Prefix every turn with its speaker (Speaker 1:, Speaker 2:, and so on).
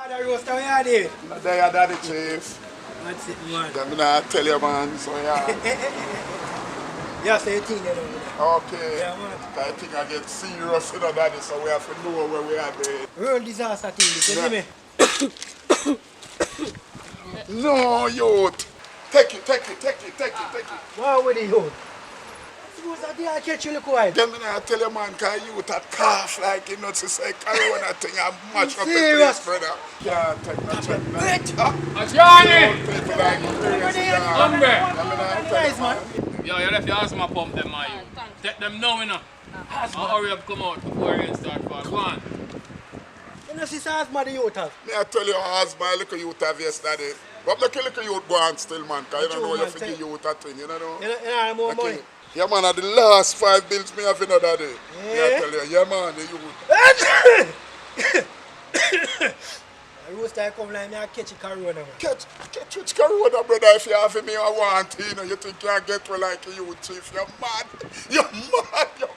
Speaker 1: Father roast how you did?
Speaker 2: No, they are daddy chief.
Speaker 1: That's it, man.
Speaker 2: Them not tell you, man. So yeah.
Speaker 1: Yeah, so you think you know.
Speaker 2: Okay.
Speaker 1: Yeah, man.
Speaker 2: I think I get serious, you know, daddy. So we have to know where we are there.
Speaker 1: Real disaster thing, this, you see me?
Speaker 2: No, youth. Take it.
Speaker 1: What with the youth? Suppose that they are catch you look wild.
Speaker 2: Then I tell you, man, because youth a cough like, you know, to say, corona thing and mash up the
Speaker 1: Serious?
Speaker 2: place, brother. Can't take no check.
Speaker 1: Wait!
Speaker 3: Johnny!
Speaker 2: People like
Speaker 1: Nice, man.
Speaker 3: Yo, you left your asthma pump them, man. Take them now, you know. And hurry up, come out before rain start fall. Go on.
Speaker 1: You know, sister asthma the youth have.
Speaker 2: Me I tell you, husband, look at youth have yesterday. But look at youth go on still, man, because you don't know you forget youth a thing, you know?
Speaker 1: You know have more money.
Speaker 2: Yeah, man, at the last 5 bills me have another day. Me I tell you, yeah, man, the youth.
Speaker 1: I roast I come like me and catch a corona, man.
Speaker 2: Catch which corona, brother, if you have me, I want, you know, you think you can get well like you, chief. You're mad. You're mad.